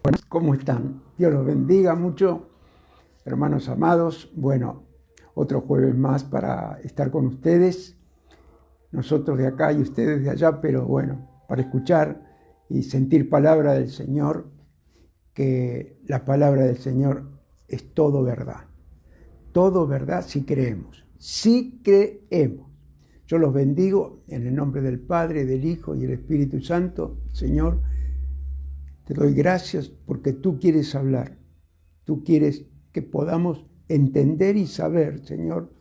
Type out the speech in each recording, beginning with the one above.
Bueno, ¿cómo están? Dios los bendiga mucho, hermanos amados. Bueno, otro jueves más para estar con ustedes. Nosotros de acá y ustedes de allá, pero bueno, para escuchar y sentir palabra del Señor, que la palabra del Señor es todo verdad. Todo verdad si creemos. Si creemos. Yo los bendigo en el nombre del Padre, del Hijo y del Espíritu Santo. Señor, te doy gracias porque tú quieres hablar. Tú quieres que podamos entender y saber, Señor,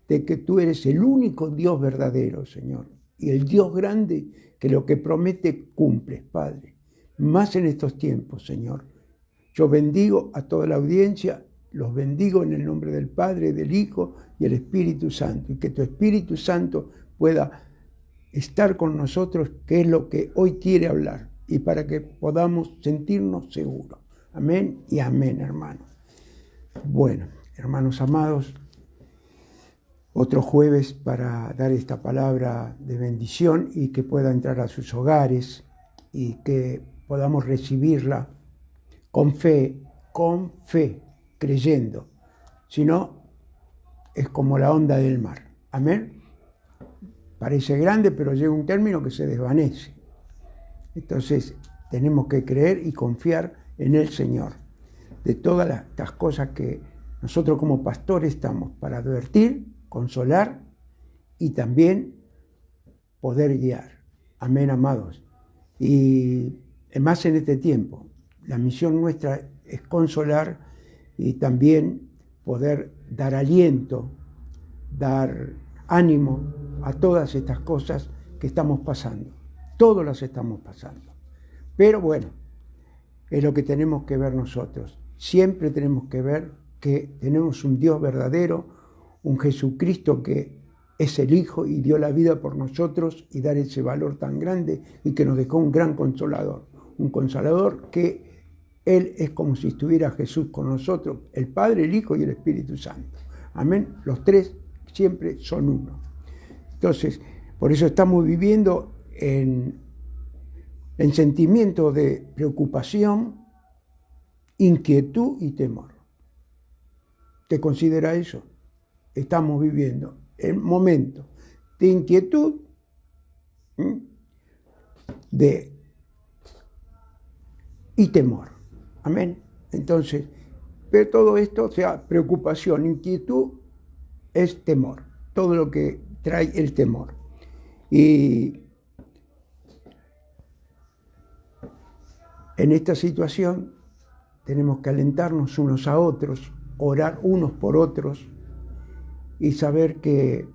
de que tú eres el único Dios verdadero, Señor. Y el Dios grande que lo que promete cumple, Padre. Más en estos tiempos, Señor. Yo bendigo a toda la audiencia, los bendigo en el nombre del Padre, del Hijo y el Espíritu Santo. Y que tu Espíritu Santo pueda estar con nosotros, que es lo que hoy quiere hablar. Y para que podamos sentirnos seguros. Amén y amén, hermanos. Bueno, hermanos amados, otro jueves para dar esta palabra de bendición y que pueda entrar a sus hogares y que podamos recibirla con fe, creyendo. Si no, es como la onda del mar. Amén. Parece grande, pero llega un término que se desvanece. Entonces, tenemos que creer y confiar en el Señor. De todas estas cosas que nosotros como pastores estamos para advertir, consolar y también poder guiar. Amén, amados. Y más en este tiempo, la misión nuestra es consolar y también poder dar aliento, dar ánimo a todas estas cosas que estamos pasando. Todos las estamos pasando. Pero bueno, es lo que tenemos que ver nosotros. Siempre tenemos que ver que tenemos un Dios verdadero, un Jesucristo que es el Hijo y dio la vida por nosotros y dar ese valor tan grande y que nos dejó un gran consolador. Un consolador que Él es como si estuviera Jesús con nosotros, el Padre, el Hijo y el Espíritu Santo. Amén. Los tres siempre son uno. Entonces, por eso estamos viviendo en sentimientos de preocupación, inquietud y temor. ¿Te considera eso? Estamos viviendo en momentos de inquietud, y temor. Amén. Entonces, pero todo esto, o sea, preocupación, inquietud, es temor. Todo lo que trae el temor. Y en esta situación tenemos que alentarnos unos a otros, orar unos por otros y saber que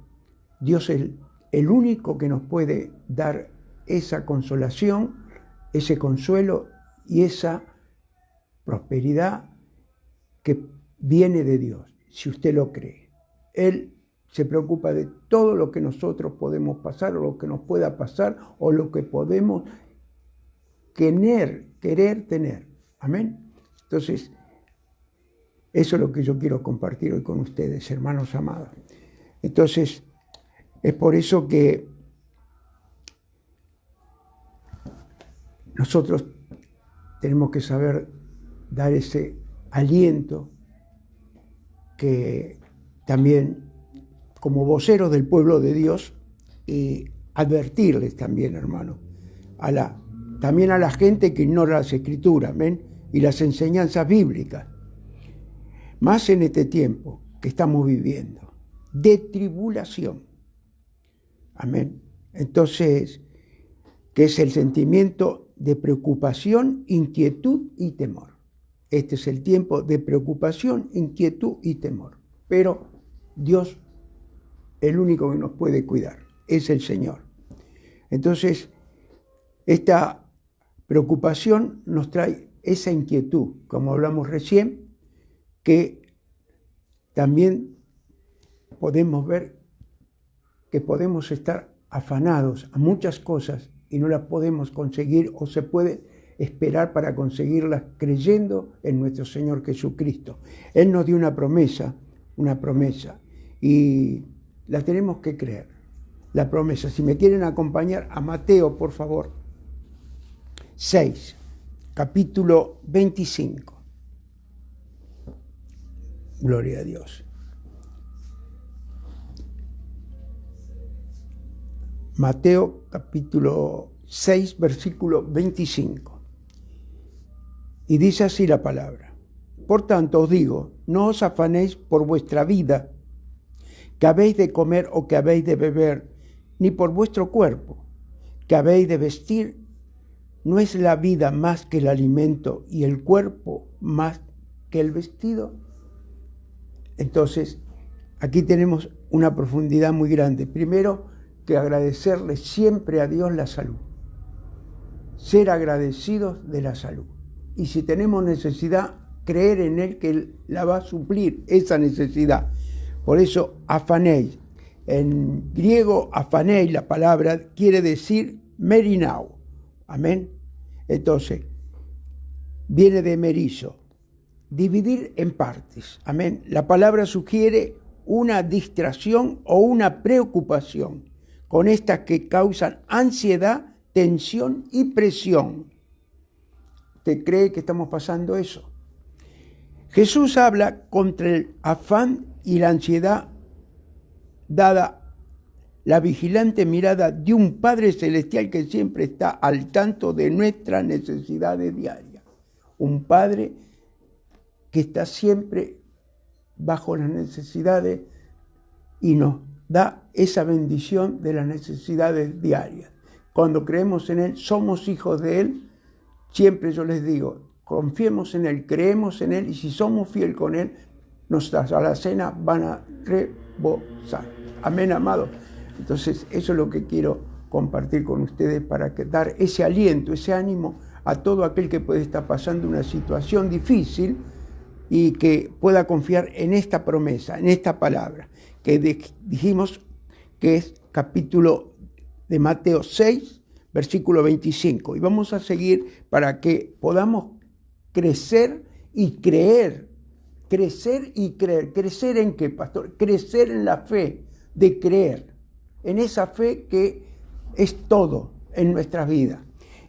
Dios es el único que nos puede dar esa consolación, ese consuelo y esa prosperidad que viene de Dios, si usted lo cree. Él se preocupa de todo lo que nosotros podemos pasar o lo que nos pueda pasar o lo que podemos querer tener. Amén. Entonces, eso es lo que yo quiero compartir hoy con ustedes, hermanos amados. Entonces, es por eso que nosotros tenemos que saber dar ese aliento que también, como voceros del pueblo de Dios, y advertirles también, hermano, también a la gente que ignora las Escrituras, amén, y las enseñanzas bíblicas. Más en este tiempo que estamos viviendo, de tribulación. Amén. Entonces, que es el sentimiento de preocupación, inquietud y temor. Este es el tiempo de preocupación, inquietud y temor. Pero Dios, el único que nos puede cuidar, es el Señor. Entonces, esta preocupación nos trae esa inquietud, como hablamos recién, que también podemos ver que podemos estar afanados a muchas cosas y no las podemos conseguir o se puede esperar para conseguirlas creyendo en nuestro Señor Jesucristo. Él nos dio una promesa y la tenemos que creer. La promesa, si me quieren acompañar a Mateo, por favor, 6. capítulo 25. Gloria a Dios. Mateo capítulo 6, versículo 25. Y dice así la palabra: por tanto os digo, no os afanéis por vuestra vida, que habéis de comer o que habéis de beber, ni por vuestro cuerpo, que habéis de vestir. ¿No es la vida más que el alimento y el cuerpo más que el vestido? Entonces, aquí tenemos una profundidad muy grande. Primero, que agradecerle siempre a Dios la salud. Ser agradecidos de la salud. Y si tenemos necesidad, creer en Él que Él la va a suplir, esa necesidad. Por eso, afanéis. En griego, afanéis, la palabra quiere decir merinao. Amén. Entonces, viene de merizo, dividir en partes. Amén. La palabra sugiere una distracción o una preocupación, con estas que causan ansiedad, tensión y presión. ¿Usted cree que estamos pasando eso? Jesús habla contra el afán y la ansiedad, dada la vigilante mirada de un Padre Celestial que siempre está al tanto de nuestras necesidades diarias. Un Padre que está siempre bajo las necesidades y nos da esa bendición de las necesidades diarias. Cuando creemos en Él, somos hijos de Él. Siempre yo les digo, confiemos en Él, creemos en Él, y si somos fieles con Él, nuestras alacenas van a rebosar. Amén, amados. Entonces, eso es lo que quiero compartir con ustedes para dar ese aliento, ese ánimo a todo aquel que puede estar pasando una situación difícil y que pueda confiar en esta promesa, en esta palabra, que dijimos que es capítulo de Mateo 6, versículo 25. Y vamos a seguir para que podamos crecer y creer. Crecer y creer. ¿Crecer en qué, pastor? Crecer en la fe de creer. En esa fe que es todo en nuestras vidas.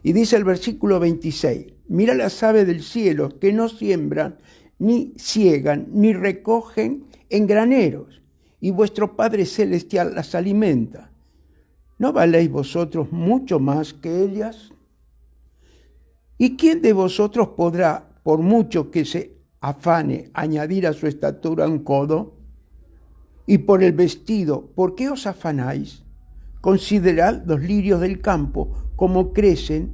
Y dice el versículo 26, mira las aves del cielo que no siembran, ni ciegan, ni recogen en graneros, y vuestro Padre Celestial las alimenta. ¿No valéis vosotros mucho más que ellas? ¿Y quién de vosotros podrá, por mucho que se afane, añadir a su estatura un codo? Y por el vestido, ¿por qué os afanáis? Considerad los lirios del campo, como crecen,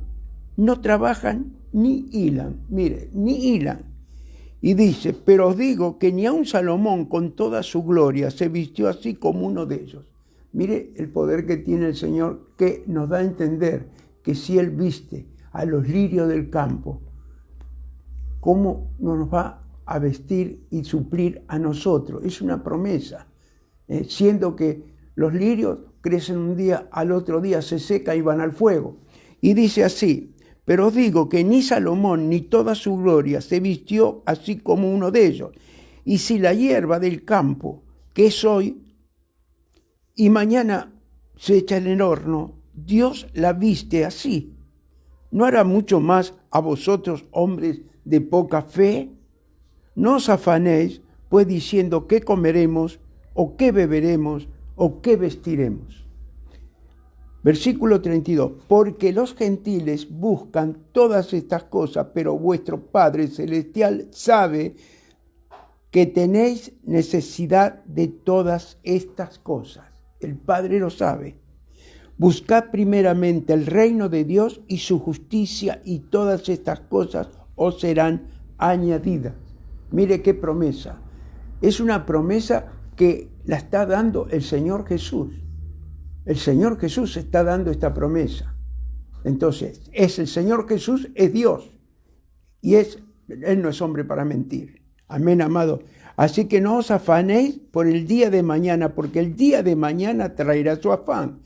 no trabajan ni hilan. Mire, ni hilan. Y dice, pero os digo que ni aun Salomón con toda su gloria se vistió así como uno de ellos. Mire el poder que tiene el Señor, que nos da a entender que si Él viste a los lirios del campo, ¿cómo no nos va a vestir y suplir a nosotros? Es una promesa. Siendo que los lirios crecen un día, al otro día se secan y van al fuego. Y dice así, pero os digo que ni Salomón ni toda su gloria se vistió así como uno de ellos. Y si la hierba del campo, que es hoy, y mañana se echa en el horno, Dios la viste así, ¿no hará mucho más a vosotros, hombres de poca fe? No os afanéis, pues diciendo qué comeremos, o qué beberemos, o qué vestiremos. Versículo 32. Porque los gentiles buscan todas estas cosas, pero vuestro Padre Celestial sabe que tenéis necesidad de todas estas cosas. El Padre lo sabe. Buscad primeramente el reino de Dios y su justicia, y todas estas cosas os serán añadidas. Mire qué promesa. Es una promesa que la está dando el Señor Jesús. El Señor Jesús está dando esta promesa. Entonces, es el Señor Jesús, es Dios. Y Él no es hombre para mentir. Amén, amado. Así que no os afanéis por el día de mañana, porque el día de mañana traerá su afán.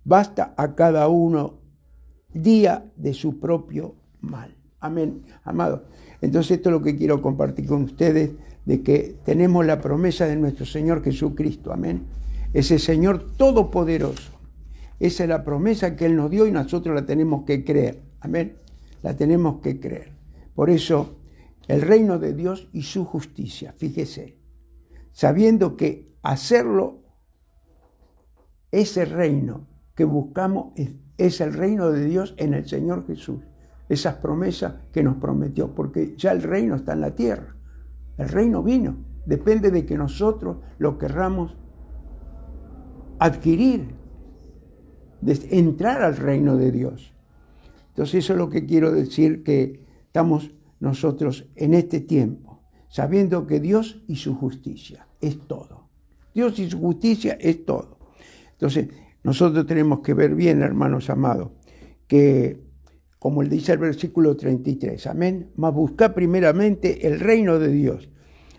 Basta a cada uno día de su propio mal. Amén, amado. Entonces esto es lo que quiero compartir con ustedes, de que tenemos la promesa de nuestro Señor Jesucristo. Amén. Ese Señor todopoderoso. Esa es la promesa que Él nos dio y nosotros la tenemos que creer. Amén. la tenemos que creer. Por eso, el reino de Dios y su justicia, fíjese, sabiendo que hacerlo, ese reino que buscamos es el reino de Dios en el Señor Jesús. Esas promesas que nos prometió, porque ya el reino está en la tierra. El reino vino. Depende de que nosotros lo querramos adquirir, de entrar al reino de Dios. Entonces eso es lo que quiero decir, que estamos nosotros en este tiempo, sabiendo que Dios y su justicia es todo. Dios y su justicia es todo. Entonces nosotros tenemos que ver bien, hermanos amados, que como dice el versículo 33, amén, mas buscad primeramente el reino de Dios.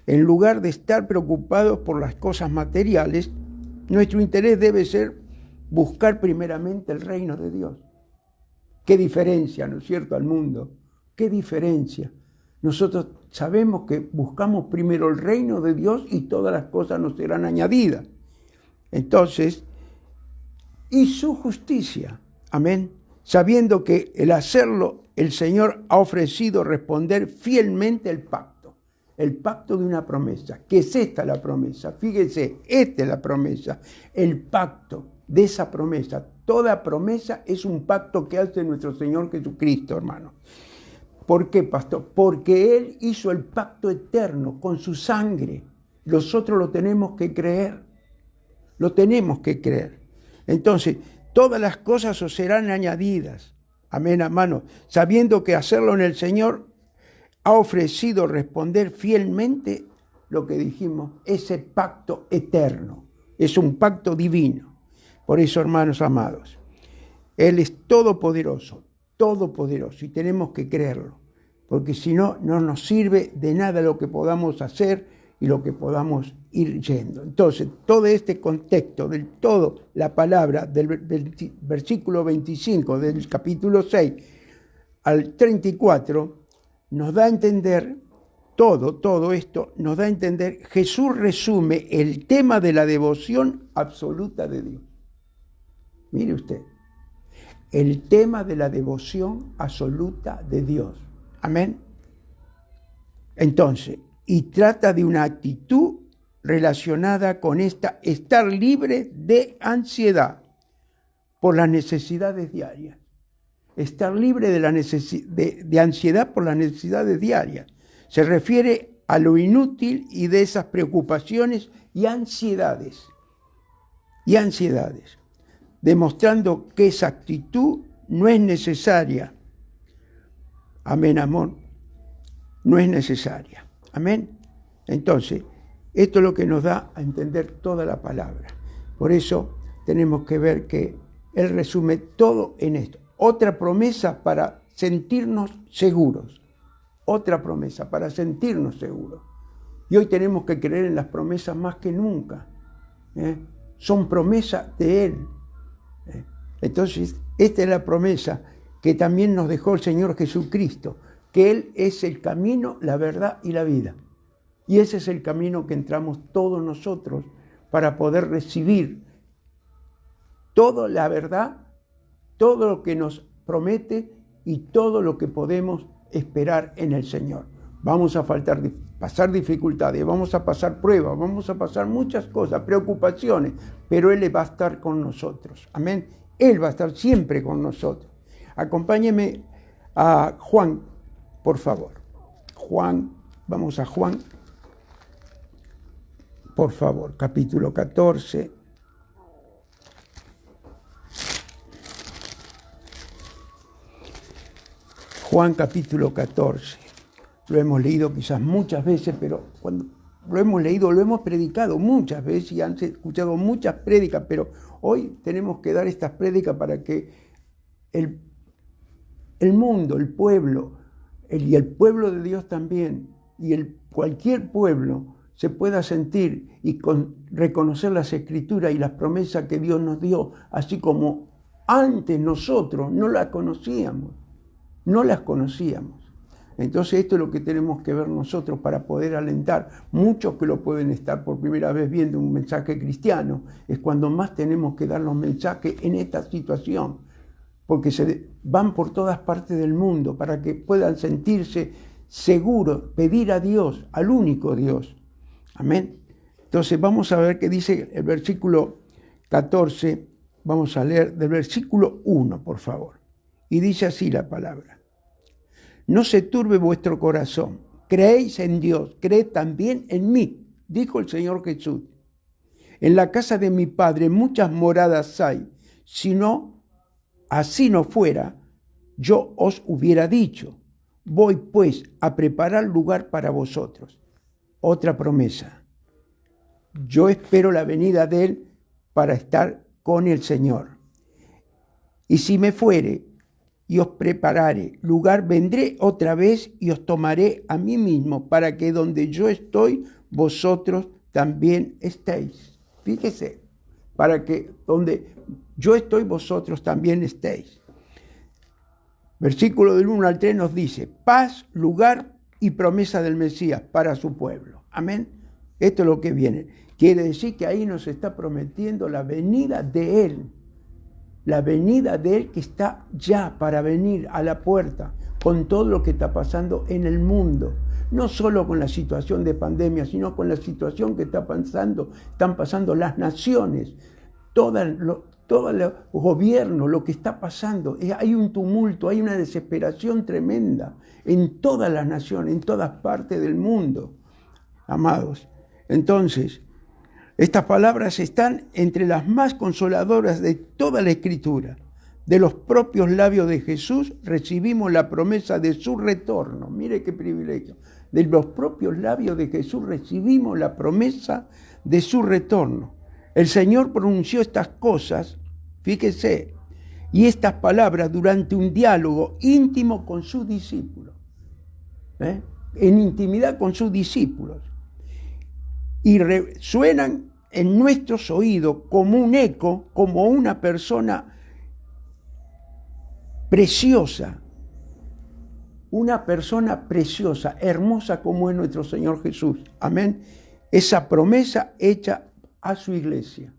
En lugar de estar preocupados por las cosas materiales, nuestro interés debe ser buscar primeramente el reino de Dios. ¿Qué diferencia, no es cierto, al mundo? ¿Qué diferencia? Nosotros sabemos que buscamos primero el reino de Dios y todas las cosas nos serán añadidas. Entonces, y su justicia, amén, sabiendo que el hacerlo, el Señor ha ofrecido responder fielmente el pacto de una promesa. ¿Qué es esta la promesa? Fíjense, esta es la promesa, el pacto de esa promesa. Toda promesa es un pacto que hace nuestro Señor Jesucristo, hermano. ¿Por qué, pastor? Porque Él hizo el pacto eterno con su sangre. Nosotros lo tenemos que creer. Lo tenemos que creer. Entonces, todas las cosas os serán añadidas. Amén, hermano. Sabiendo que hacerlo en el Señor ha ofrecido responder fielmente lo que dijimos, ese pacto eterno. Es un pacto divino. Por eso, hermanos amados, Él es todopoderoso, y tenemos que creerlo, porque si no, no nos sirve de nada lo que podamos hacer y lo que podamos ir yendo. Entonces, todo este contexto, del todo la palabra del versículo 25 del capítulo 6 al 34, nos da a entender, todo esto nos da a entender, Jesús resume el tema de la devoción absoluta de Dios. Mire usted, el tema de la devoción absoluta de Dios. Amén. Entonces, y trata de una actitud relacionada con estar libre de ansiedad por las necesidades diarias. Estar libre de ansiedad por las necesidades diarias. Se refiere a lo inútil y de esas preocupaciones y ansiedades. Demostrando que esa actitud no es necesaria. Amén, amor. No es necesaria. Amén. Entonces, esto es lo que nos da a entender toda la palabra. Por eso tenemos que ver que Él resume todo en esto. Otra promesa para sentirnos seguros. Otra promesa para sentirnos seguros. Y hoy tenemos que creer en las promesas más que nunca. Son promesas de Él. Entonces, esta es la promesa que también nos dejó el Señor Jesucristo, que Él es el camino, la verdad y la vida. Y ese es el camino que entramos todos nosotros para poder recibir toda la verdad, todo lo que nos promete y todo lo que podemos esperar en el Señor. Vamos a pasar dificultades, vamos a pasar pruebas, vamos a pasar muchas cosas, preocupaciones, pero Él va a estar con nosotros. Amén. Él va a estar siempre con nosotros. Acompáñeme a Juan, por favor. Juan, vamos a Juan, por favor, capítulo 14. Juan capítulo 14. Lo hemos leído quizás muchas veces, pero cuando lo hemos leído, lo hemos predicado muchas veces y han escuchado muchas prédicas, pero hoy tenemos que dar estas prédicas para que el mundo, el pueblo, y el pueblo de Dios también, y cualquier pueblo se pueda sentir y reconocer las escrituras y las promesas que Dios nos dio, así como antes nosotros no las conocíamos. Entonces esto es lo que tenemos que ver nosotros para poder alentar. Muchos que lo pueden estar por primera vez viendo un mensaje cristiano, es cuando más tenemos que dar los mensajes en esta situación. porque se van por todas partes del mundo para que puedan sentirse seguros, pedir a Dios, al único Dios. Amén. Entonces vamos a ver qué dice el versículo 14, vamos a leer del versículo 1, por favor. Y dice así la palabra. No se turbe vuestro corazón, creéis en Dios, creed también en mí, dijo el Señor Jesús. En la casa de mi Padre muchas moradas hay, si no, así no fuera, yo os hubiera dicho, voy pues a preparar lugar para vosotros. Otra promesa. Yo espero la venida de Él para estar con el Señor. Y si me fuere y os preparare lugar, vendré otra vez y os tomaré a mí mismo, para que donde yo estoy, vosotros también estéis. Fíjese, para que donde yo estoy, vosotros también estéis. Versículo del 1 al 3 nos dice, paz, lugar y promesa del Mesías para su pueblo. Amén. Esto es lo que viene. Quiere decir que ahí nos está prometiendo la venida de Él. La venida de Él que está ya para venir a la puerta con todo lo que está pasando en el mundo. No solo con la situación de pandemia, sino con la situación que están pasando las naciones, todo el gobierno, lo que está pasando. Hay un tumulto, hay una desesperación tremenda en todas las naciones, en todas partes del mundo, amados. Entonces, estas palabras están entre las más consoladoras de toda la Escritura. De los propios labios de Jesús recibimos la promesa de su retorno. Mire qué privilegio. De los propios labios de Jesús recibimos la promesa de su retorno. El Señor pronunció estas cosas, fíjese, y estas palabras durante un diálogo íntimo con sus discípulos. En intimidad con sus discípulos. Y resuenan en nuestros oídos como un eco, como una persona preciosa, hermosa como es nuestro Señor Jesús. Amén. Esa promesa hecha a su iglesia,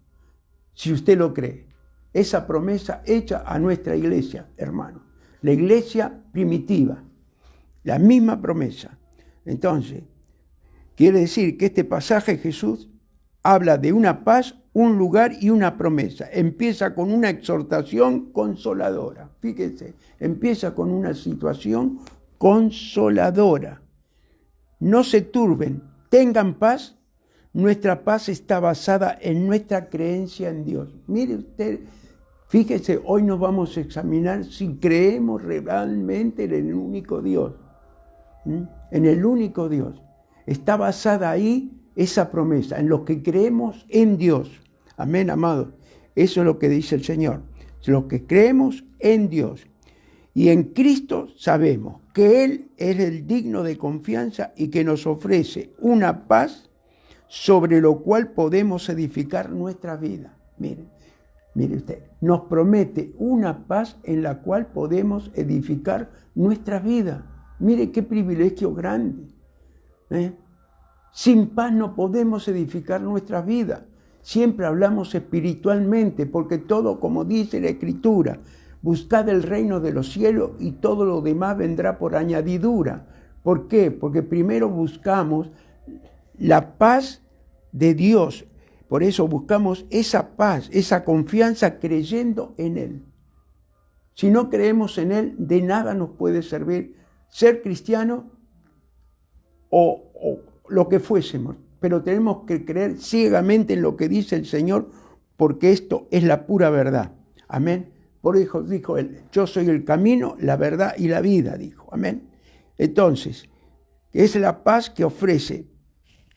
si usted lo cree. Esa promesa hecha a nuestra iglesia, hermano. La iglesia primitiva, la misma promesa. Entonces, quiere decir que este pasaje Jesús habla de una paz, un lugar y una promesa. Empieza con una exhortación consoladora. Fíjense, empieza con una situación consoladora. No se turben, tengan paz. Nuestra paz está basada en nuestra creencia en Dios. Mire usted, fíjese, hoy nos vamos a examinar si creemos realmente en el único Dios. En el único Dios. Está basada ahí esa promesa, en lo que creemos en Dios. Amén, amados. Eso es lo que dice el Señor. Los que creemos en Dios. Y en Cristo sabemos que Él es el digno de confianza y que nos ofrece una paz sobre lo cual podemos edificar nuestra vida. Mire usted, nos promete una paz en la cual podemos edificar nuestra vida. Mire qué privilegio grande. Sin paz no podemos edificar nuestra vida. Siempre hablamos espiritualmente, porque todo, como dice la Escritura, buscad el reino de los cielos y todo lo demás vendrá por añadidura. ¿Por qué? Porque primero buscamos la paz de Dios. Por eso buscamos esa paz, esa confianza creyendo en Él. Si no creemos en Él, de nada nos puede servir ser cristiano o lo que fuésemos, pero tenemos que creer ciegamente en lo que dice el Señor, porque esto es la pura verdad. Amén. Por eso dijo Él, yo soy el camino, la verdad y la vida, dijo. Amén. Entonces, es la paz que ofrece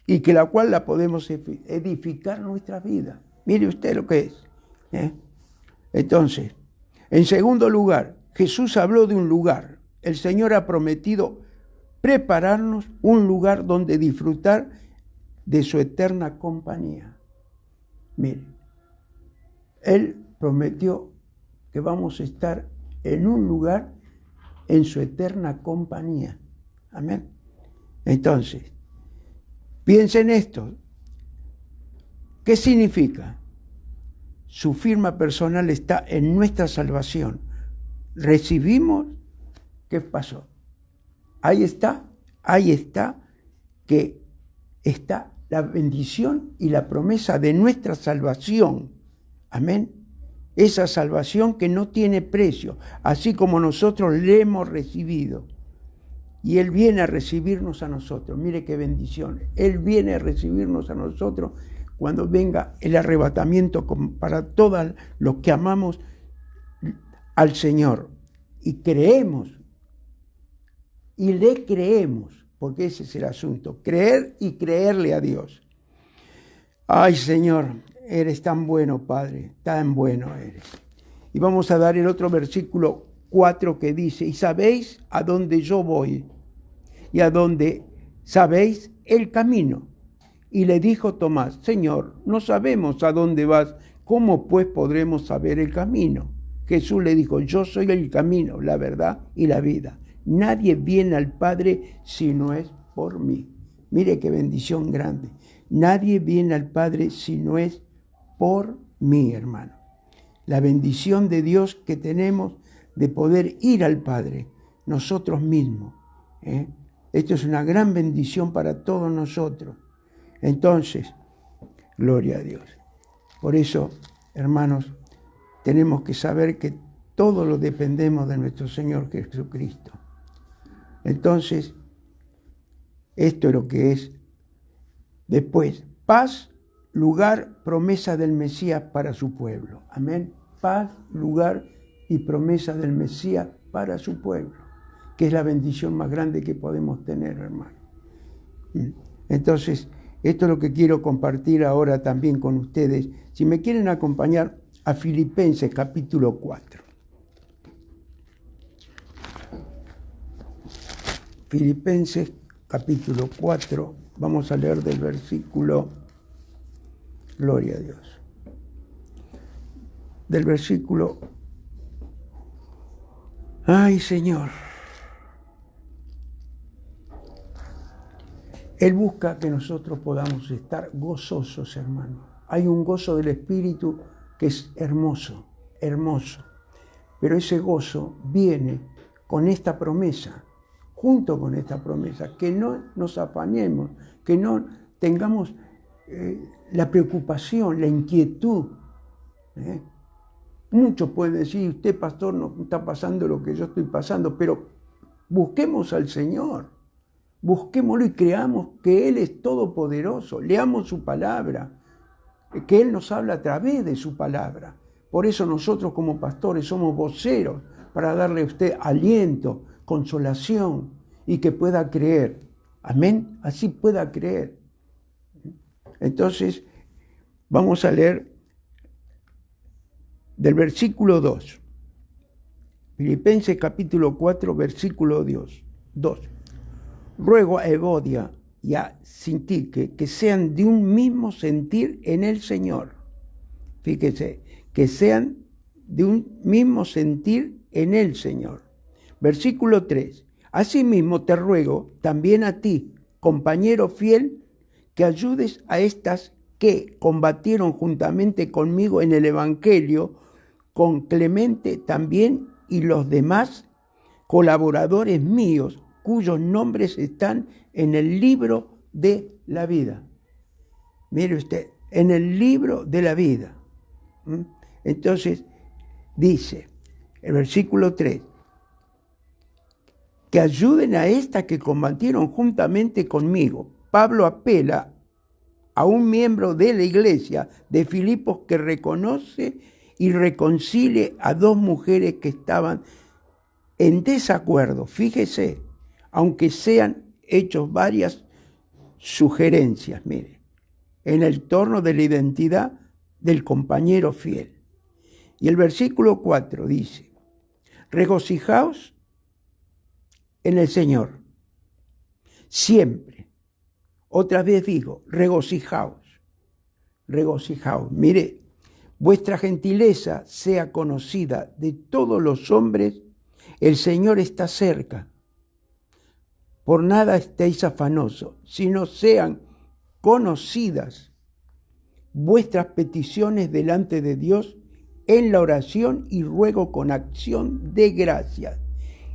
y que la cual la podemos edificar nuestra vida. Mire usted lo que es. Entonces, en segundo lugar, Jesús habló de un lugar. El Señor ha prometido prepararnos un lugar donde disfrutar de su eterna compañía. Mire, Él prometió que vamos a estar en un lugar en su eterna compañía. Amén. Entonces, piensen esto. ¿Qué significa? Su firma personal está en nuestra salvación. recibimos, ¿qué pasó? Ahí está que está la bendición y la promesa de nuestra salvación. Amén. Esa salvación que no tiene precio, así como nosotros le hemos recibido. Y Él viene a recibirnos a nosotros. Mire qué bendición. Él viene a recibirnos a nosotros cuando venga el arrebatamiento para todos los que amamos al Señor. Y creemos. Y le creemos. Porque ese es el asunto. Creer y creerle a Dios. Ay, Señor, eres tan bueno, Padre. Tan bueno eres. Y vamos a dar el otro versículo 4 que dice, y sabéis a dónde yo voy, y a dónde sabéis el camino. Y le dijo Tomás, Señor, no sabemos a dónde vas, ¿cómo pues podremos saber el camino? Jesús le dijo, yo soy el camino, la verdad y la vida. Nadie viene al Padre si no es por mí. Mire qué bendición grande. Nadie viene al Padre si no es por mí, hermano. La bendición de Dios que tenemos de poder ir al Padre, nosotros mismos. Esto es una gran bendición para todos nosotros. Entonces, gloria a Dios. Por eso, hermanos, tenemos que saber que todo lo dependemos de nuestro Señor Jesucristo. Entonces, esto es lo que es. Después, paz, lugar, promesa del Mesías para su pueblo. Amén. Paz, lugar y promesa del Mesías para su pueblo, que es la bendición más grande que podemos tener, hermano. Entonces, esto es lo que quiero compartir ahora también con ustedes. Si me quieren acompañar a Filipenses capítulo 4. Filipenses capítulo 4, vamos a leer del versículo, gloria a Dios, del versículo, ay Señor, Él busca que nosotros podamos estar gozosos, hermanos. Hay un gozo del Espíritu que es hermoso, hermoso, pero ese gozo viene con esta promesa. Junto con esta promesa, que no nos afanemos, que no tengamos la preocupación, la inquietud. Muchos pueden decir, usted pastor no está pasando lo que yo estoy pasando, pero busquemos al Señor, busquémoslo y creamos que Él es todopoderoso, leamos su palabra, que Él nos habla a través de su palabra. Por eso nosotros como pastores somos voceros para darle a usted aliento, consolación y que pueda creer. Amén. Así pueda creer. Entonces, vamos a leer del versículo 2. Filipenses capítulo 4, versículo 2. Ruego a Evodia y a Sintique que sean de un mismo sentir en el Señor. Fíjese, que sean de un mismo sentir en el Señor. Versículo 3. Asimismo te ruego también a ti, compañero fiel, que ayudes a estas que combatieron juntamente conmigo en el Evangelio, con Clemente también y los demás colaboradores míos, cuyos nombres están en el libro de la vida. Mire usted, en el libro de la vida. Entonces, dice, el versículo 3, que ayuden a estas que combatieron juntamente conmigo. Pablo apela a un miembro de la iglesia de Filipos que reconoce y reconcilie a dos mujeres que estaban en desacuerdo. Fíjese, aunque sean hechos varias sugerencias, mire, en el torno de la identidad del compañero fiel. Y el versículo 4 dice, regocijaos en el Señor, siempre. Otra vez digo, regocijaos. Mire, vuestra gentileza sea conocida de todos los hombres, el Señor está cerca. Por nada estéis afanosos, sino sean conocidas vuestras peticiones delante de Dios en la oración y ruego con acción de gracias.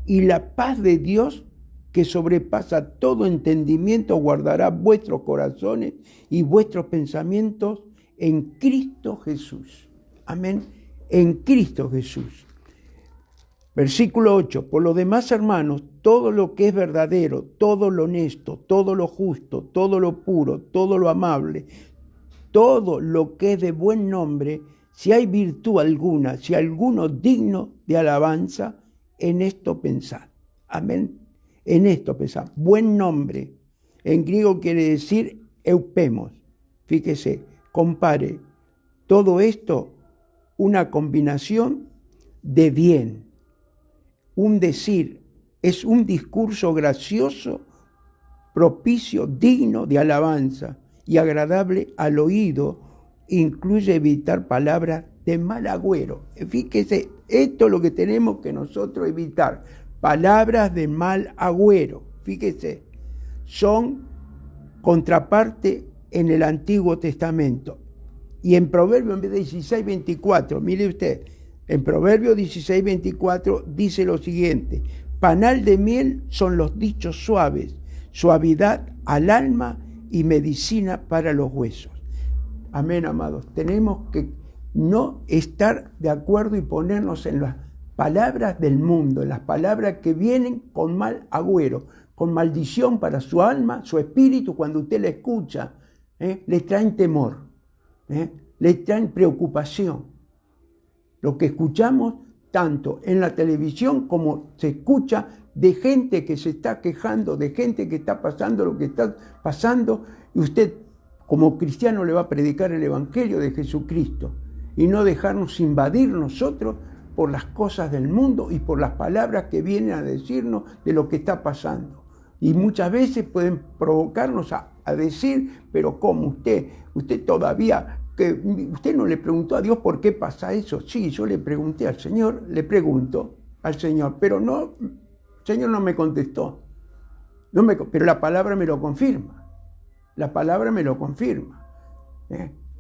Y la paz de Dios, que sobrepasa todo entendimiento, guardará vuestros corazones y vuestros pensamientos en Cristo Jesús. Amén. En Cristo Jesús. Versículo 8. Por lo demás, hermanos, todo lo que es verdadero, todo lo honesto, todo lo justo, todo lo puro, todo lo amable, todo lo que es de buen nombre, si hay virtud alguna, si alguno digno de alabanza, en esto pensad. Amén. En esto pensad. Buen nombre. En griego quiere decir eupemos. Fíjese, compare. Todo esto, una combinación de bien. Un decir, es un discurso gracioso, propicio, digno de alabanza y agradable al oído. Incluye evitar palabras de mal agüero. Fíjese, esto es lo que tenemos que nosotros evitar. Palabras de mal agüero. Fíjese, son contraparte en el Antiguo Testamento. Y en Proverbios 16:24, mire usted, en Proverbios 16:24 dice lo siguiente: panal de miel son los dichos suaves, suavidad al alma y medicina para los huesos. Amén, amados. Tenemos que no estar de acuerdo y ponernos en las palabras del mundo, en las palabras que vienen con mal agüero, con maldición para su alma, su espíritu. Cuando usted la escucha, le traen temor, le traen preocupación. Lo que escuchamos tanto en la televisión como se escucha de gente que se está quejando, de gente que está pasando lo que está pasando, y usted como cristiano le va a predicar el Evangelio de Jesucristo y no dejarnos invadir nosotros por las cosas del mundo y por las palabras que vienen a decirnos de lo que está pasando. Y muchas veces pueden provocarnos a decir, pero ¿cómo usted todavía, que usted no le preguntó a Dios por qué pasa eso? Sí, yo le pregunté al Señor, le pregunto al Señor, pero no, el Señor no me contestó. Pero la palabra me lo confirma. La palabra me lo confirma.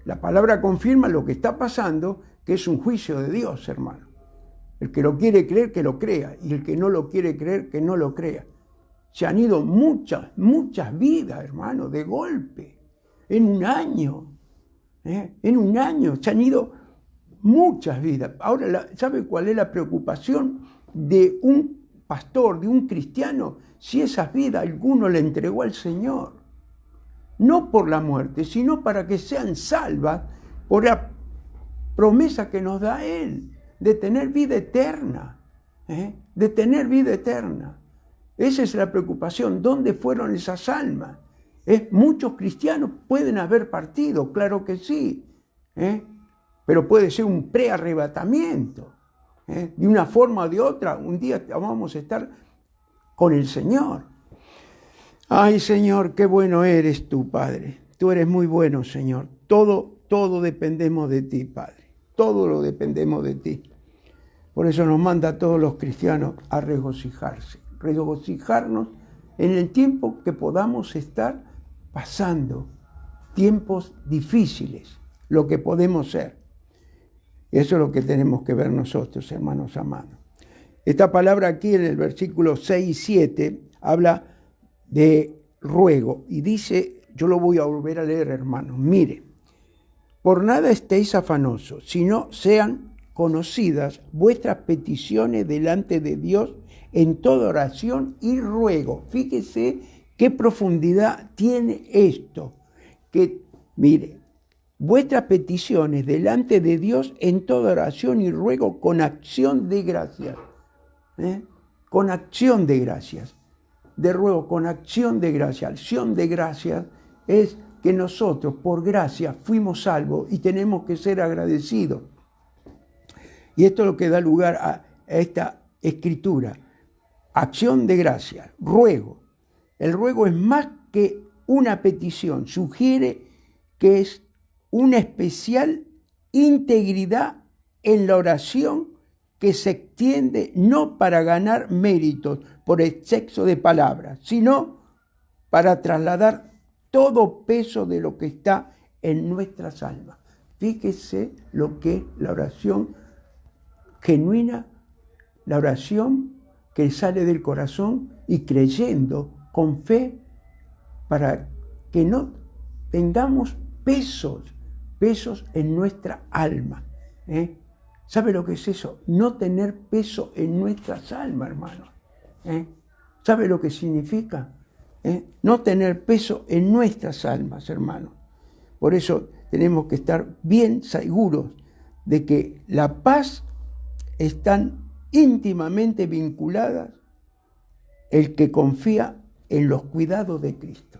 La palabra confirma lo que está pasando, que es un juicio de Dios, hermano. El que lo quiere creer, que lo crea, y el que no lo quiere creer, que no lo crea. Se han ido muchas vidas, hermano, de golpe, en un año. En un año se han ido muchas vidas. Ahora, ¿sabe cuál es la preocupación de un pastor, de un cristiano? Si esas vidas alguno le entregó al Señor. No por la muerte, sino para que sean salvas por la promesa que nos da Él, de tener vida eterna, de tener vida eterna. Esa es la preocupación. ¿Dónde fueron esas almas? Muchos cristianos pueden haber partido, claro que sí, pero puede ser un prearrebatamiento. De una forma o de otra, un día vamos a estar con el Señor. Ay, Señor, qué bueno eres tú, Padre. Tú eres muy bueno, Señor. Todo dependemos de ti, Padre. Todo lo dependemos de ti. Por eso nos manda a todos los cristianos a regocijarse. Regocijarnos en el tiempo que podamos estar pasando. Tiempos difíciles, lo que podemos ser. Eso es lo que tenemos que ver nosotros, hermanos amados. Esta palabra aquí en el versículo 6 y 7 habla de ruego, y dice, yo lo voy a volver a leer, hermanos, mire, por nada estéis afanosos, sino sean conocidas vuestras peticiones delante de Dios en toda oración y ruego. Fíjese qué profundidad tiene esto, que mire, vuestras peticiones delante de Dios en toda oración y ruego con acción de gracias, con acción de gracias. De ruego con acción de gracia. Acción de gracia es que nosotros por gracia fuimos salvos y tenemos que ser agradecidos. Y esto es lo que da lugar a esta escritura. Acción de gracia, ruego. El ruego es más que una petición, sugiere que es una especial integridad en la oración que se extiende no para ganar méritos por exceso de palabras, sino para trasladar todo peso de lo que está en nuestras almas. Fíjese lo que es la oración genuina, la oración que sale del corazón y creyendo con fe para que no tengamos pesos en nuestra alma. ¿Sabe lo que es eso? No tener peso en nuestras almas, hermano. ¿Sabe lo que significa? No tener peso en nuestras almas, hermano. Por eso tenemos que estar bien seguros de que la paz están íntimamente vinculadas el que confía en los cuidados de Cristo.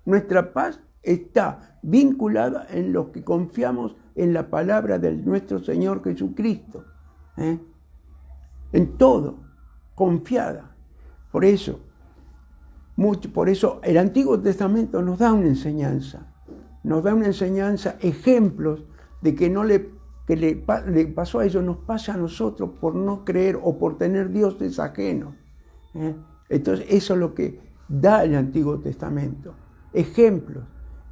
Nuestra paz está vinculada en los que confiamos en la palabra de nuestro Señor Jesucristo. En todo, confiada. Por eso el Antiguo Testamento nos da una enseñanza. Nos da una enseñanza, ejemplos de que le pasó a ellos, nos pasa a nosotros por no creer o por tener dioses ajenos. Entonces, eso es lo que da el Antiguo Testamento. Ejemplos.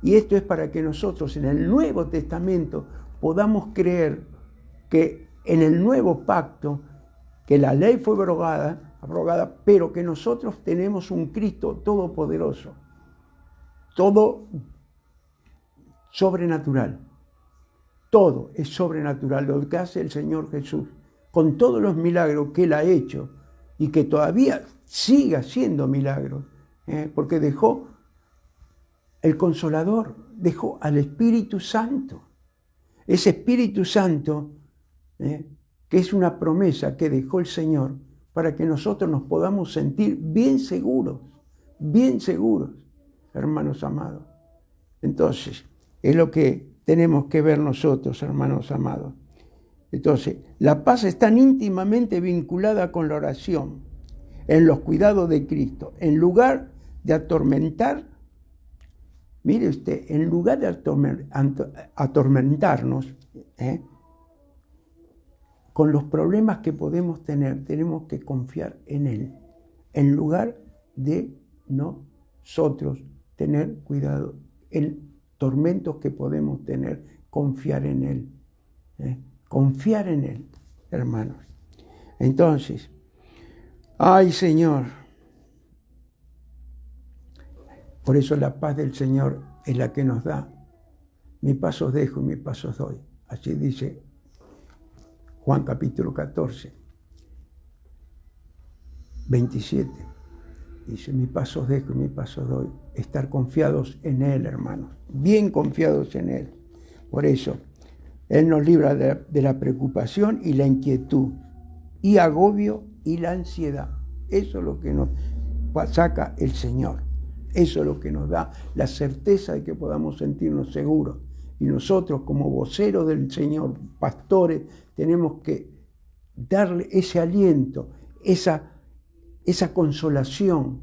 Y esto es para que nosotros en el Nuevo Testamento podamos creer que en el nuevo pacto, que la ley fue abrogada, pero que nosotros tenemos un Cristo todopoderoso, todo sobrenatural. Todo es sobrenatural, lo que hace el Señor Jesús, con todos los milagros que Él ha hecho y que todavía sigue haciendo milagros, porque dejó el Consolador, dejó al Espíritu Santo. Ese Espíritu Santo, que es una promesa que dejó el Señor para que nosotros nos podamos sentir bien seguros, hermanos amados. Entonces, es lo que tenemos que ver nosotros, hermanos amados. Entonces, la paz está íntimamente vinculada con la oración, en los cuidados de Cristo. En lugar de atormentar, mire usted, en lugar de atormentarnos con los problemas que podemos tener, tenemos que confiar en Él, en lugar de nosotros tener cuidado en tormentos que podemos tener, confiar en Él. Confiar en Él, hermanos. Entonces, ay Señor, por eso la paz del Señor es la que nos da. Mi paz os dejo y mi paz os doy. Así dice Juan capítulo 14, 27. Dice, mi paz os dejo y mi paz os doy. Estar confiados en Él, hermanos. Bien confiados en Él. Por eso, Él nos libra de la preocupación y la inquietud, y agobio y la ansiedad. Eso es lo que nos saca el Señor. Eso es lo que nos da la certeza de que podamos sentirnos seguros. Y nosotros, como voceros del Señor, pastores, tenemos que darle ese aliento, esa consolación,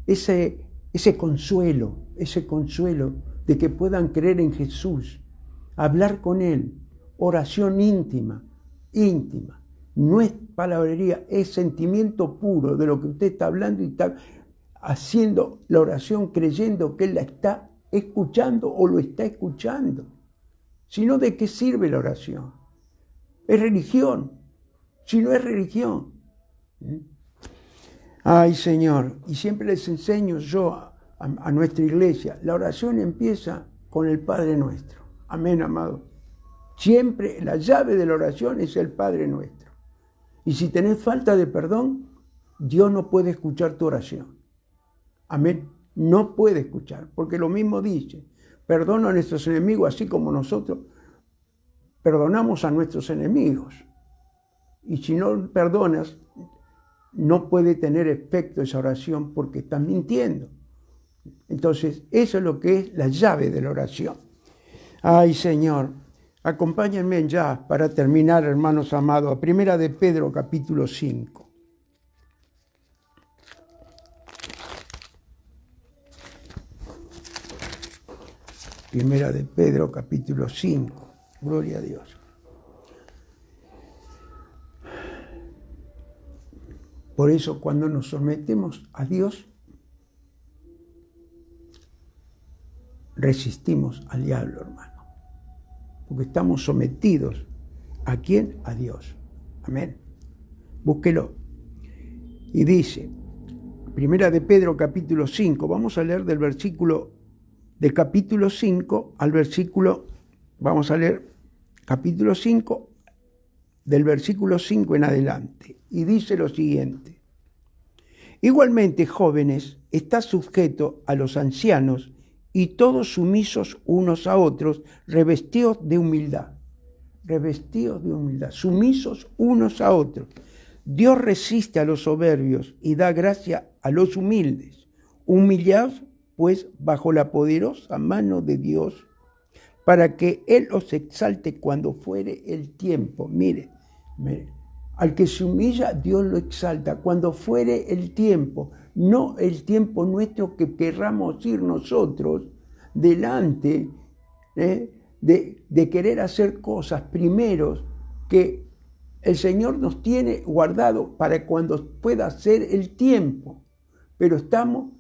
ese consuelo de que puedan creer en Jesús, hablar con Él, oración íntima, no es palabrería, es sentimiento puro de lo que usted está hablando y está haciendo la oración creyendo que Él la está escuchando o lo está escuchando. Si no, ¿de qué sirve la oración? Es religión, si no es religión. Ay, Señor, y siempre les enseño yo a nuestra iglesia, la oración empieza con el Padre Nuestro. Amén, amado. Siempre la llave de la oración es el Padre Nuestro. Y si tenés falta de perdón, Dios no puede escuchar tu oración. Amén. No puede escuchar, porque lo mismo dice, perdona a nuestros enemigos, así como nosotros perdonamos a nuestros enemigos. Y si no perdonas, no puede tener efecto esa oración porque estás mintiendo. Entonces, eso es lo que es la llave de la oración. Ay, Señor, acompáñenme ya para terminar, hermanos amados, a Primera de Pedro, capítulo 5. Primera de Pedro, capítulo 5. Gloria a Dios. Por eso, cuando nos sometemos a Dios, resistimos al diablo, hermano. Porque estamos sometidos ¿A quién? A Dios. Amén. Búsquelo. Y dice, Primera de Pedro capítulo 5, vamos a leer del capítulo 5 al versículo, vamos a leer capítulo 5 del versículo 5 en adelante. Y dice lo siguiente: igualmente, jóvenes, está sujeto a los ancianos y todos sumisos unos a otros, revestidos de humildad. Revestidos de humildad, sumisos unos a otros. Dios resiste a los soberbios y da gracia a los humildes. Humillaos, pues, bajo la poderosa mano de Dios, para que Él os exalte cuando fuere el tiempo. Mire, al que se humilla, Dios lo exalta cuando fuere el tiempo, no el tiempo nuestro que querramos ir nosotros delante de querer hacer cosas primeros que el Señor nos tiene guardado para cuando pueda ser el tiempo, pero estamos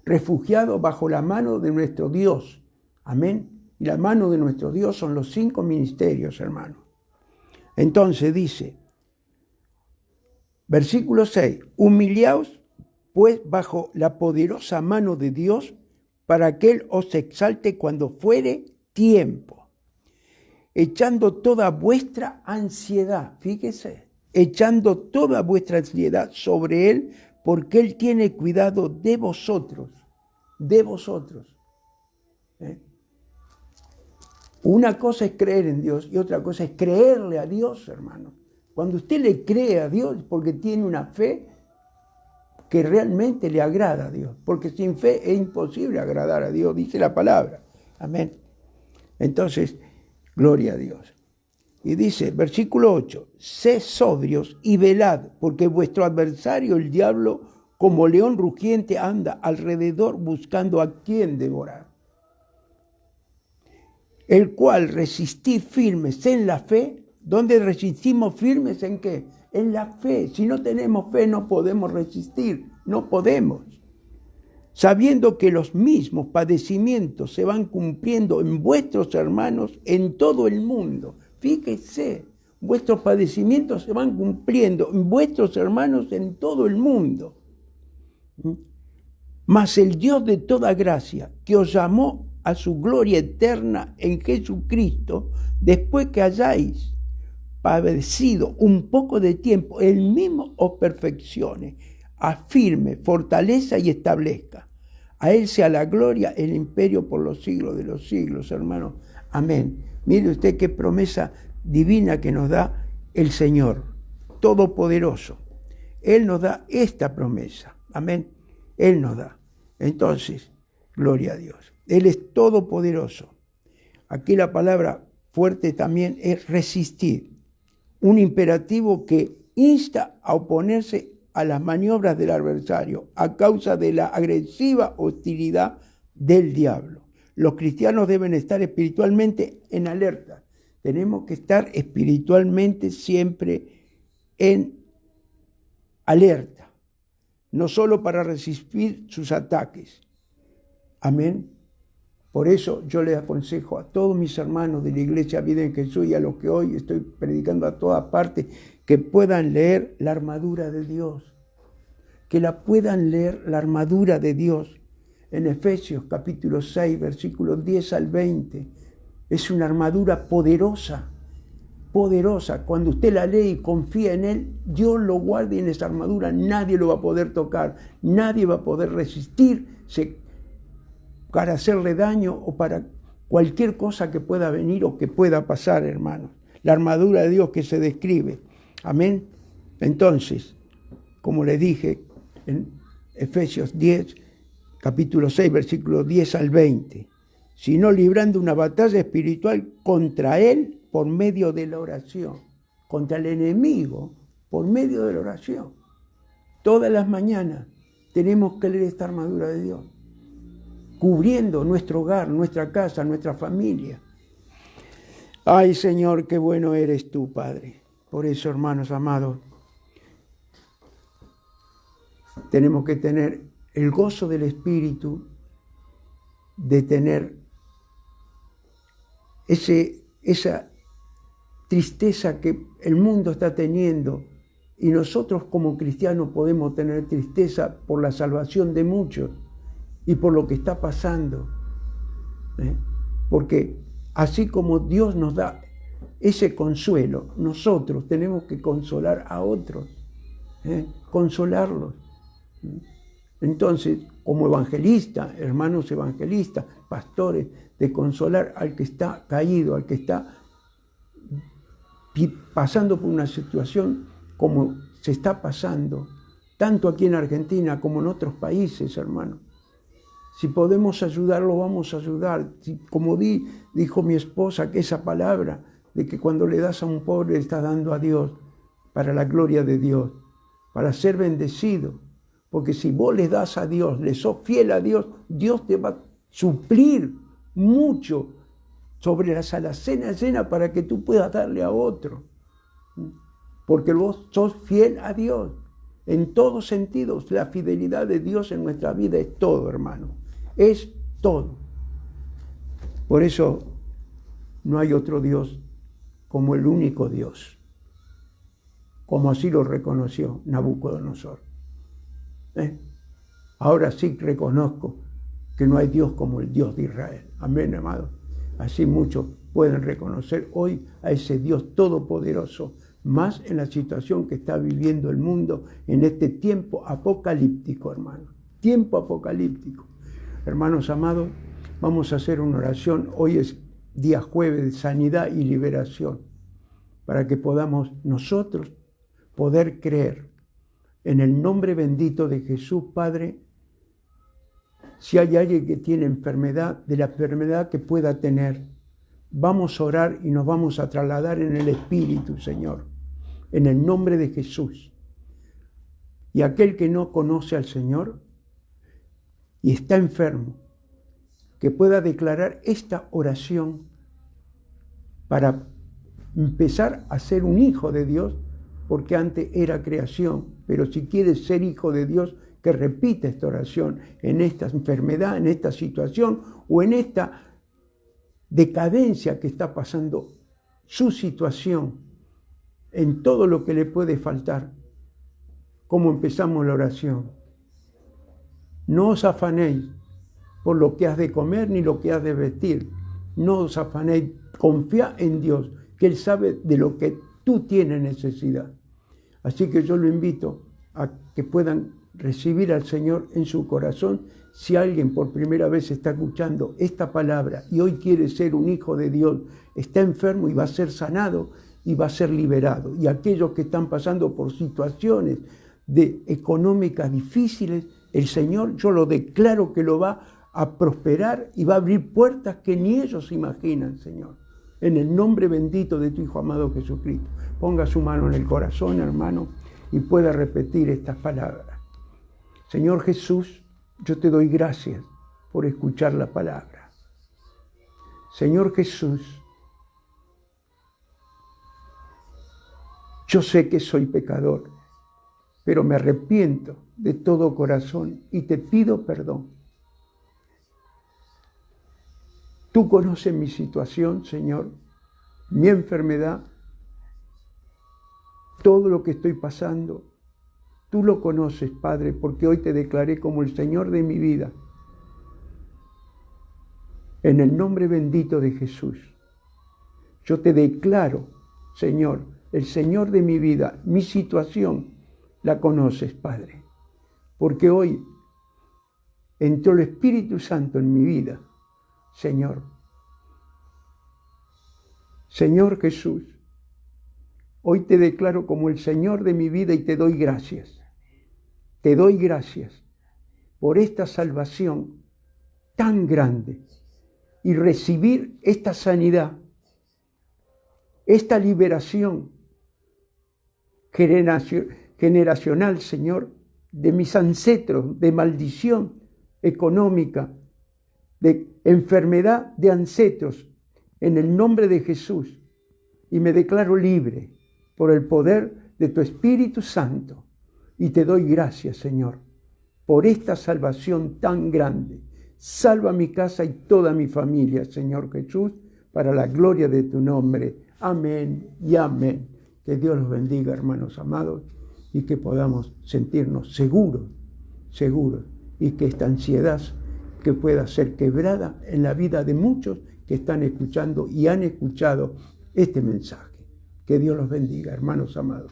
refugiados bajo la mano de nuestro Dios. Amén. Y la mano de nuestro Dios son los 5 ministerios, hermanos. Entonces dice, versículo 6, humillaos pues bajo la poderosa mano de Dios para que Él os exalte cuando fuere tiempo, echando toda vuestra ansiedad, fíjese, echando toda vuestra ansiedad sobre Él, porque Él tiene cuidado de vosotros, de vosotros. Una cosa es creer en Dios y otra cosa es creerle a Dios, hermano. Cuando usted le cree a Dios, porque tiene una fe que realmente le agrada a Dios, porque sin fe es imposible agradar a Dios, dice la palabra. Amén. Entonces, gloria a Dios. Y dice, versículo 8, sed sobrios y velad, porque vuestro adversario, el diablo, como león rugiente, anda alrededor buscando a quien devorar. El cual resistid firmes en la fe. ¿Dónde resistimos firmes? ¿En qué? En la fe. Si no tenemos fe no podemos resistir, no podemos. Sabiendo que los mismos padecimientos se van cumpliendo en vuestros hermanos en todo el mundo. Fíjese, vuestros padecimientos se van cumpliendo en vuestros hermanos en todo el mundo. Mas el Dios de toda gracia, que os llamó a su gloria eterna en Jesucristo, después que hayáis padecido un poco de tiempo, Él mismo os perfeccione, afirme, fortaleza y establezca. A Él sea la gloria, el imperio por los siglos de los siglos, hermanos. Amén. Mire usted qué promesa divina que nos da el Señor, Todopoderoso. Él nos da esta promesa. Amén. Él nos da. Entonces, gloria a Dios. Él es todopoderoso. Aquí la palabra fuerte también es resistir. Un imperativo que insta a oponerse a las maniobras del adversario a causa de la agresiva hostilidad del diablo. Los cristianos deben estar espiritualmente en alerta. Tenemos que estar espiritualmente siempre en alerta, no solo para resistir sus ataques. Amén. Por eso yo les aconsejo a todos mis hermanos de la Iglesia Vida en Jesús y a los que hoy estoy predicando a todas partes, que puedan leer la armadura de Dios, que la puedan leer la armadura de Dios. En Efesios capítulo 6, versículos 10 al 20, es una armadura poderosa, poderosa. Cuando usted la lee y confía en Él, Dios lo guarda y en esa armadura nadie lo va a poder tocar, nadie va a poder resistirse para hacerle daño o para cualquier cosa que pueda venir o que pueda pasar, hermanos. La armadura de Dios que se describe. Amén. Entonces, como les dije en Efesios 10, capítulo 6, versículos 10 al 20, sino librando una batalla espiritual contra Él por medio de la oración, contra el enemigo por medio de la oración. Todas las mañanas tenemos que leer esta armadura de Dios, cubriendo nuestro hogar, nuestra casa, nuestra familia. Ay, Señor, qué bueno eres tú, Padre. Por eso, hermanos amados, tenemos que tener el gozo del Espíritu, de tener esa tristeza que el mundo está teniendo, y nosotros como cristianos podemos tener tristeza por la salvación de muchos y por lo que está pasando. Porque así como Dios nos da ese consuelo, nosotros tenemos que consolar a otros, consolarlos. Entonces, como evangelista, hermanos evangelistas, pastores, de consolar al que está caído, al que está pasando por una situación como se está pasando, tanto aquí en Argentina como en otros países, hermano. Si podemos ayudarlo, vamos a ayudar. Como dijo mi esposa, que esa palabra de que cuando le das a un pobre le estás dando a Dios, para la gloria de Dios, para ser bendecido. Porque si vos le das a Dios, le sos fiel a Dios, Dios te va a suplir mucho sobre las alacenas llenas para que tú puedas darle a otro. Porque vos sos fiel a Dios. En todos sentidos, la fidelidad de Dios en nuestra vida es todo, hermano. Es todo. Por eso no hay otro Dios como el único Dios. Como así lo reconoció Nabucodonosor. Ahora sí reconozco que no hay Dios como el Dios de Israel. Amén, amado. Así muchos pueden reconocer hoy a ese Dios todopoderoso, más en la situación que está viviendo el mundo en este tiempo apocalíptico, hermano. Tiempo apocalíptico. Hermanos amados, vamos a hacer una oración. Hoy es día jueves de sanidad y liberación, para que podamos nosotros poder creer en el nombre bendito de Jesús, Padre. Si hay alguien que tiene enfermedad, de la enfermedad que pueda tener, vamos a orar y nos vamos a trasladar en el Espíritu, Señor, en el nombre de Jesús. Y aquel que no conoce al Señor y está enfermo, que pueda declarar esta oración para empezar a ser un hijo de Dios, porque antes era creación, pero si quieres ser hijo de Dios, que repita esta oración en esta enfermedad, en esta situación o en esta decadencia que está pasando su situación, en todo lo que le puede faltar. ¿Cómo empezamos la oración? No os afanéis por lo que has de comer ni lo que has de vestir. No os afanéis, confía en Dios, que Él sabe de lo que tú tienes necesidad. Así que yo lo invito a que puedan recibir al Señor en su corazón. Si alguien por primera vez está escuchando esta palabra y hoy quiere ser un hijo de Dios, está enfermo y va a ser sanado y va a ser liberado. Y aquellos que están pasando por situaciones económicas difíciles, el Señor, yo lo declaro que lo va a prosperar y va a abrir puertas que ni ellos imaginan, Señor. En el nombre bendito de tu Hijo amado Jesucristo. Ponga su mano en el corazón, hermano, y pueda repetir estas palabras. Señor Jesús, yo te doy gracias por escuchar la palabra. Señor Jesús, yo sé que soy pecador, pero me arrepiento de todo corazón y te pido perdón. Tú conoces mi situación, Señor, mi enfermedad, todo lo que estoy pasando. Tú lo conoces, Padre, porque hoy te declaré como el Señor de mi vida. En el nombre bendito de Jesús, yo te declaro, Señor, el Señor de mi vida, mi situación, la conoces, Padre. Porque hoy entró el Espíritu Santo en mi vida, Señor. Señor Jesús, hoy te declaro como el Señor de mi vida y te doy gracias. Te doy gracias por esta salvación tan grande y recibir esta sanidad, esta liberación generacional, Señor, de mis ancestros, de maldición económica, de enfermedad de ancestros, en el nombre de Jesús. Y me declaro libre por el poder de tu Espíritu Santo. Y te doy gracias, Señor, por esta salvación tan grande. Salva mi casa y toda mi familia, Señor Jesús, para la gloria de tu nombre. Amén y amén. Que Dios los bendiga, hermanos amados, y que podamos sentirnos seguros, y que esta ansiedad que pueda ser quebrada en la vida de muchos que están escuchando y han escuchado este mensaje. Que Dios los bendiga, hermanos amados.